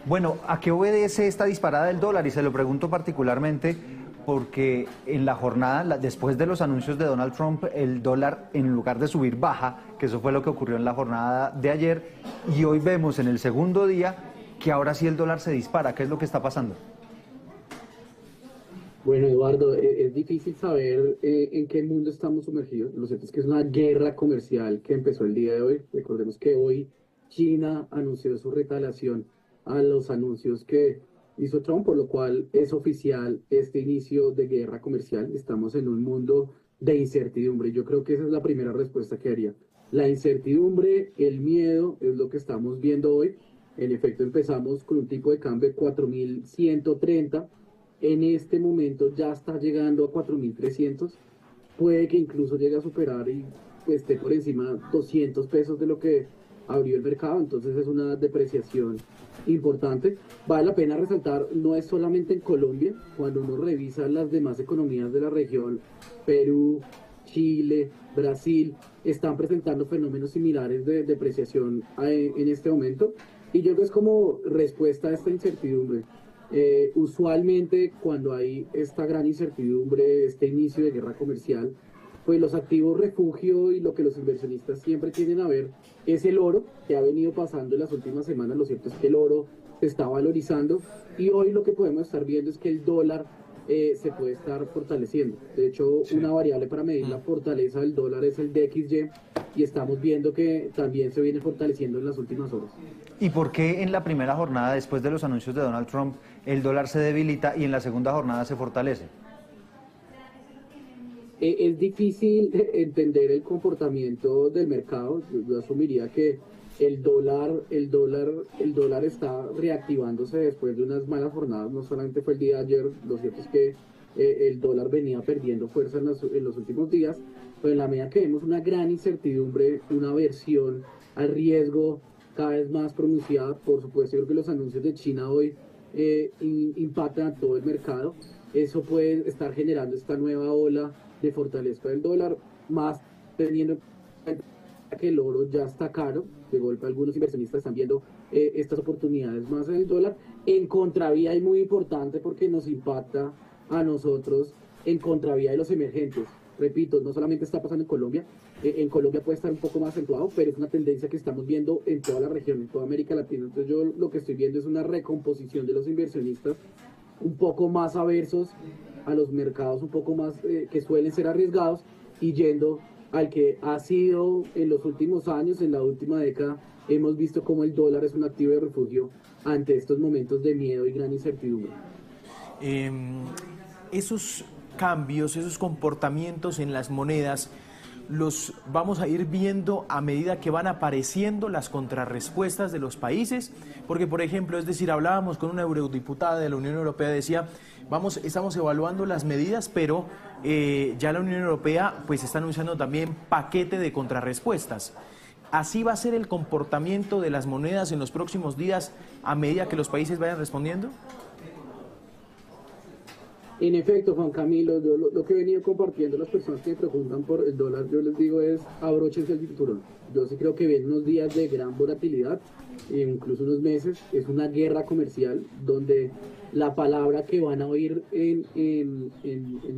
Bueno, ¿a qué obedece esta disparada del dólar? Y se lo pregunto particularmente porque en la jornada, después de los anuncios de Donald Trump, el dólar en lugar de subir baja, que eso fue lo que ocurrió en la jornada de ayer, y hoy vemos en el segundo día que ahora sí el dólar se dispara. ¿Qué es lo que está pasando? Bueno, Eduardo, es difícil saber en qué mundo estamos sumergidos. Lo cierto es que es una guerra comercial que empezó el día de hoy. Recordemos que hoy China anunció su retaliación a los anuncios que hizo Trump, por lo cual es oficial este inicio de guerra comercial. Estamos en un mundo de incertidumbre. Yo creo que esa es la primera respuesta que haría. La incertidumbre, el miedo es lo que estamos viendo hoy. En efecto, empezamos con un tipo de cambio de 4.130. En este momento ya está llegando a 4.300. Puede que incluso llegue a superar y pues, esté por encima 200 pesos de lo que abrió el mercado. Entonces es una depreciación importante. Vale la pena resaltar, no es solamente en Colombia. Cuando uno revisa las demás economías de la región, Perú, Chile, Brasil, están presentando fenómenos similares de depreciación en este momento. Y yo creo que es como respuesta a esta incertidumbre. Usualmente cuando hay esta gran incertidumbre, este inicio de guerra comercial, pues los activos refugio y lo que los inversionistas siempre tienden a ver es el oro, que ha venido pasando en las últimas semanas. Lo cierto es que el oro se está valorizando y hoy lo que podemos estar viendo es que el dólar se puede estar fortaleciendo. De hecho, Sí. una variable para medir la fortaleza del dólar es el DXY y estamos viendo que también se viene fortaleciendo en las últimas horas. ¿Y por qué en la primera jornada, después de los anuncios de Donald Trump, el dólar se debilita y en la segunda jornada se fortalece? Es difícil entender el comportamiento del mercado. Yo asumiría que el dólar está reactivándose después de unas malas jornadas. No solamente fue el día de ayer, lo cierto es que el dólar venía perdiendo fuerza en los últimos días, pero en la medida que vemos una gran incertidumbre, una aversión al riesgo cada vez más pronunciada, por supuesto, yo creo que los anuncios de China hoy impactan a todo el mercado. Eso puede estar generando esta nueva ola de fortaleza del dólar, más teniendo en cuenta que el oro ya está caro. De golpe algunos inversionistas están viendo estas oportunidades más en el dólar. En contravía y muy importante porque nos impacta a nosotros en contravía de los emergentes. Repito, no solamente está pasando en Colombia puede estar un poco más acentuado, pero es una tendencia que estamos viendo en toda la región, en toda América Latina. Entonces yo lo que estoy viendo es una recomposición de los inversionistas un poco más aversos a los mercados un poco más que suelen ser arriesgados y yendo al que ha sido en los últimos años, en la última década, hemos visto cómo el dólar es un activo de refugio ante estos momentos de miedo y gran incertidumbre. Eh, Esos cambios, esos comportamientos en las monedas, los vamos a ir viendo a medida que van apareciendo las contrarrespuestas de los países, porque por ejemplo, es decir, hablábamos con una eurodiputada de la Unión Europea, decía, estamos evaluando las medidas, pero ya la Unión Europea pues está anunciando también paquete de contrarrespuestas. ¿Así va a ser el comportamiento de las monedas en los próximos días a medida que los países vayan respondiendo? En efecto, Juan Camilo, yo lo que he venido compartiendo a las personas que me preguntan por el dólar, yo les digo es abróchense el cinturón. Yo sí creo que vienen unos días de gran volatilidad, incluso unos meses. Es una guerra comercial donde la palabra que van a oír en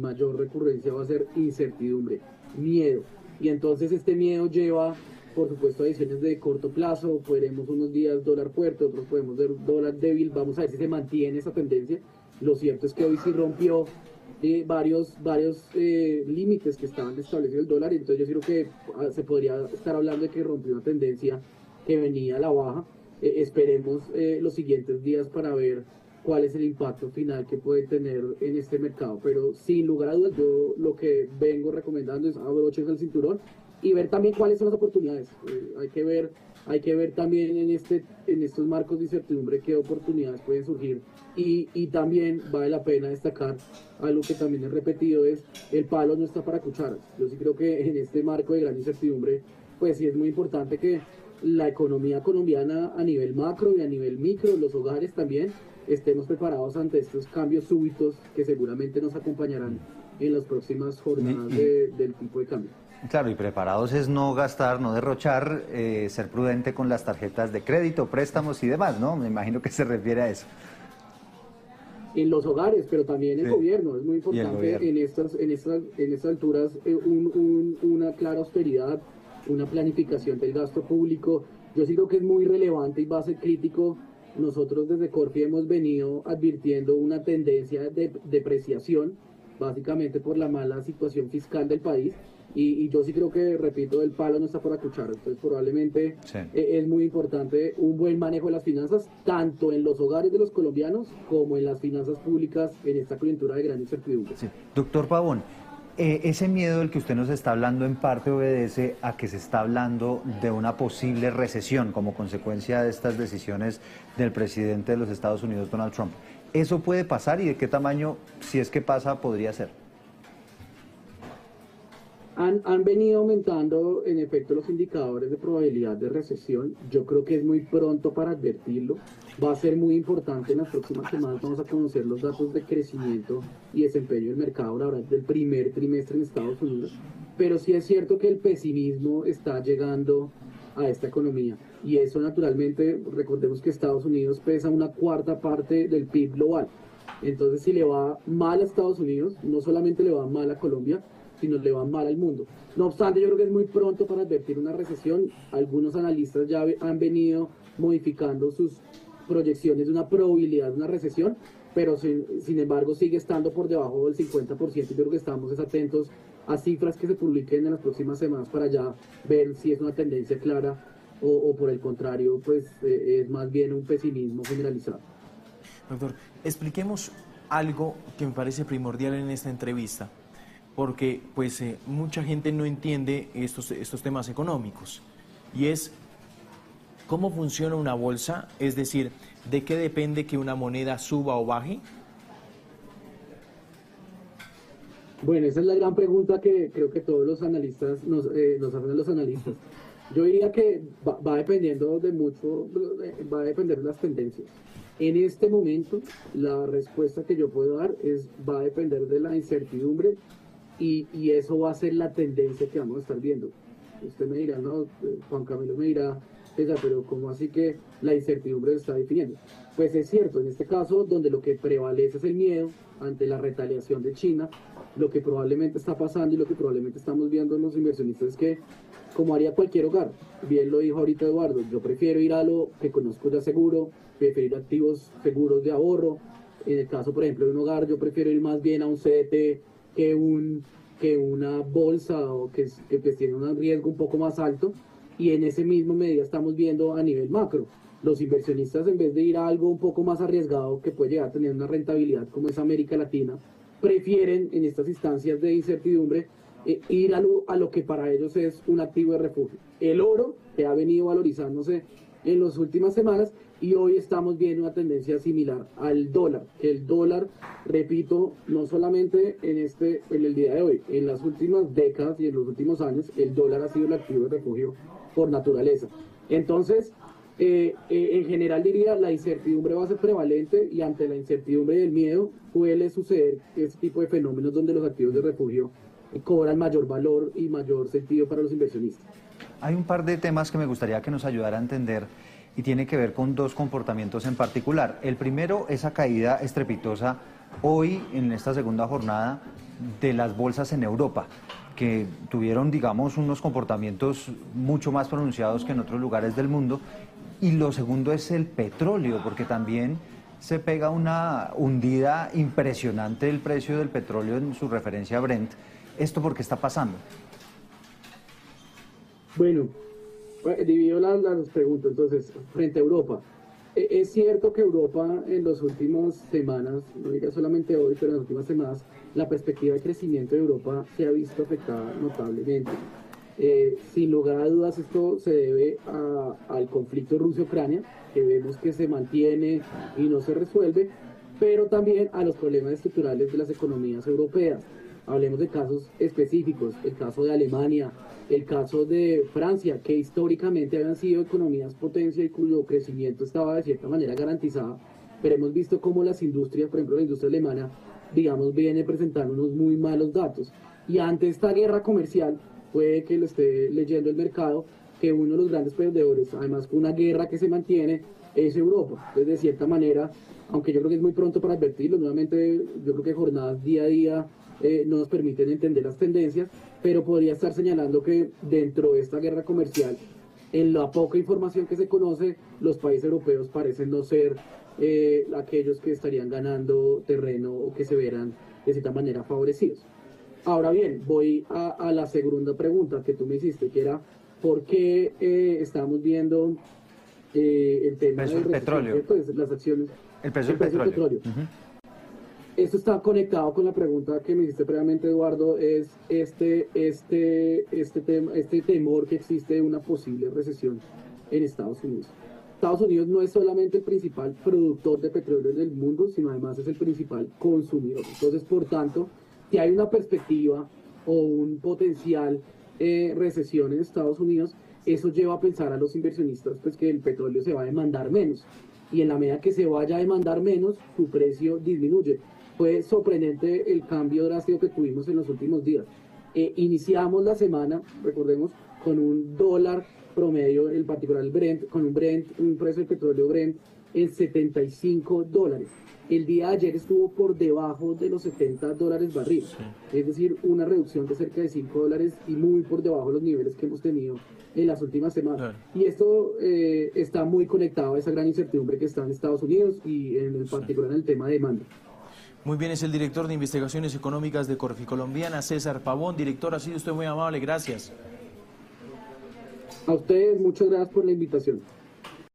mayor recurrencia va a ser incertidumbre, miedo. Y entonces este miedo lleva, por supuesto, a decisiones de corto plazo. Podremos unos días dólar fuerte, otros podemos ver dólar débil. Vamos a ver si se mantiene esa tendencia. Lo cierto es que hoy sí rompió varios límites que estaban establecidos el dólar, y entonces yo creo que se podría estar hablando de que rompió una tendencia que venía a la baja. Esperemos los siguientes días para ver cuál es el impacto final que puede tener en este mercado, pero sin lugar a dudas yo lo que vengo recomendando es abrochen el cinturón y ver también cuáles son las oportunidades. Hay que ver también en estos marcos de incertidumbre qué oportunidades pueden surgir, y también vale la pena destacar algo que también he repetido, es el palo no está para cucharas. Yo sí creo que en este marco de gran incertidumbre, pues sí es muy importante que la economía colombiana a nivel macro y a nivel micro, los hogares también, estemos preparados ante estos cambios súbitos que seguramente nos acompañarán en las próximas jornadas del tipo de cambio. Claro, y preparados es no gastar, no derrochar, ser prudente con las tarjetas de crédito, préstamos y demás, ¿no? Me imagino que se refiere a eso. En los hogares, pero también el Sí. gobierno. Es muy Y el importante gobierno. en estas alturas una clara austeridad, una planificación del gasto público. Yo sí creo que es muy relevante y va a ser crítico. Nosotros desde Corfi hemos venido advirtiendo una tendencia de depreciación, básicamente por la mala situación fiscal del país. Y yo sí creo que, repito, el palo no está por la cuchara. Entonces, probablemente Sí. es muy importante un buen manejo de las finanzas, tanto en los hogares de los colombianos como en las finanzas públicas en esta coyuntura de gran incertidumbre. Sí. Doctor Pavón, ese miedo del que usted nos está hablando en parte obedece a que se está hablando de una posible recesión como consecuencia de estas decisiones del presidente de los Estados Unidos, Donald Trump. ¿Eso puede pasar y de qué tamaño, si es que pasa, podría ser? Han venido aumentando en efecto los indicadores de probabilidad de recesión. Yo creo que es muy pronto para advertirlo. Va a ser muy importante en las próximas semanas. Vamos a conocer los datos de crecimiento y desempeño del mercado laboral del primer trimestre en Estados Unidos. Pero sí es cierto que el pesimismo está llegando a esta economía. Y eso naturalmente, recordemos que Estados Unidos pesa una cuarta parte del PIB global. Entonces, si le va mal a Estados Unidos, no solamente le va mal a Colombia, sino le va mal al mundo. No obstante, yo creo que es muy pronto para advertir una recesión. Algunos analistas ya han venido modificando sus proyecciones de una probabilidad de una recesión, pero sin embargo sigue estando por debajo del 50%. Yo creo que estamos atentos a cifras que se publiquen en las próximas semanas para ya ver si es una tendencia clara o por el contrario, pues es más bien un pesimismo generalizado. Doctor, expliquemos algo que me parece primordial en esta entrevista, porque pues mucha gente no entiende estos temas económicos, y es cómo funciona una bolsa, es decir, de qué depende que una moneda suba o baje. Bueno, esa es la gran pregunta que creo que todos los analistas nos hacen a los analistas. Yo diría que va dependiendo de mucho, va a depender de las tendencias. En este momento, la respuesta que yo puedo dar va a depender de la incertidumbre y eso va a ser la tendencia que vamos a estar viendo. Usted me dirá, no, Juan Camilo me dirá, pero ¿cómo así que la incertidumbre se está definiendo? Pues es cierto, en este caso, donde lo que prevalece es el miedo ante la retaliación de China, lo que probablemente está pasando y lo que probablemente estamos viendo en los inversionistas es que, como haría cualquier hogar, bien lo dijo ahorita Eduardo, yo prefiero ir a lo que conozco ya seguro, prefiero ir a activos seguros de ahorro. En el caso, por ejemplo, de un hogar, yo prefiero ir más bien a un CDT que una bolsa o que pues tiene un riesgo un poco más alto. Y en ese mismo medida estamos viendo a nivel macro. Los inversionistas, en vez de ir a algo un poco más arriesgado que puede llegar a tener una rentabilidad como es América Latina, prefieren en estas instancias de incertidumbre ir a lo que para ellos es un activo de refugio. El oro, que ha venido valorizándose en las últimas semanas, y hoy estamos viendo una tendencia similar al dólar, que el dólar, repito, no solamente en el día de hoy, en las últimas décadas y en los últimos años, el dólar ha sido el activo de refugio por naturaleza. Entonces, en general diría, la incertidumbre va a ser prevalente y ante la incertidumbre y el miedo suele suceder este tipo de fenómenos donde los activos de refugio cobran mayor valor y mayor sentido para los inversionistas. Hay un par de temas que me gustaría que nos ayudara a entender y tiene que ver con dos comportamientos en particular. El primero, esa caída estrepitosa hoy en esta segunda jornada de las bolsas en Europa, que tuvieron, digamos, unos comportamientos mucho más pronunciados que en otros lugares del mundo. Y lo segundo es el petróleo, porque también se pega una hundida impresionante el precio del petróleo en su referencia a Brent. ¿Esto por qué está pasando? Bueno, divido las preguntas. Entonces, frente a Europa, es cierto que Europa en las últimas semanas, no diría solamente hoy, pero en las últimas semanas, la perspectiva de crecimiento de Europa se ha visto afectada notablemente. Sin lugar a dudas, esto se debe al conflicto Rusia-Ucrania, que vemos que se mantiene y no se resuelve, pero también a los problemas estructurales de las economías europeas. Hablemos de casos específicos, el caso de Alemania, el caso de Francia, que históricamente habían sido economías potencia y cuyo crecimiento estaba de cierta manera garantizado, pero hemos visto cómo las industrias, por ejemplo la industria alemana, digamos, viene presentando unos muy malos datos. Y ante esta guerra comercial, puede que lo esté leyendo el mercado, que uno de los grandes perdedores, además con una guerra que se mantiene, es Europa. Entonces, de cierta manera, aunque yo creo que es muy pronto para advertirlo, nuevamente yo creo que jornadas día a día no nos permiten entender las tendencias, pero podría estar señalando que dentro de esta guerra comercial, en la poca información que se conoce, los países europeos parecen no ser aquellos que estarían ganando terreno o que se verán de cierta manera favorecidos. Ahora bien, voy a la segunda pregunta que tú me hiciste, que era ¿por qué estamos viendo el tema del petróleo? Pues, las acciones, el precio del petróleo. Esto está conectado con la pregunta que me hiciste previamente, Eduardo, es este temor que existe de una posible recesión en Estados Unidos. Estados Unidos no es solamente el principal productor de petróleo del mundo, sino además es el principal consumidor. Entonces, por tanto, si hay una perspectiva o un potencial recesión en Estados Unidos, eso lleva a pensar a los inversionistas pues, que el petróleo se va a demandar menos. Y en la medida que se vaya a demandar menos, su precio disminuye. Fue sorprendente el cambio drástico que tuvimos en los últimos días. Iniciamos la semana, recordemos, con un dólar promedio, en particular el Brent, con un precio del petróleo Brent en $75. El día de ayer estuvo por debajo de los $70 barril, es decir, una reducción de cerca de $5 y muy por debajo de los niveles que hemos tenido en las últimas semanas. Y esto está muy conectado a esa gran incertidumbre que está en Estados Unidos y en particular en el tema de demanda. Muy bien, es el director de Investigaciones Económicas de Corficolombiana, César Pavón. Director, ha sido usted muy amable, gracias. A ustedes, muchas gracias por la invitación.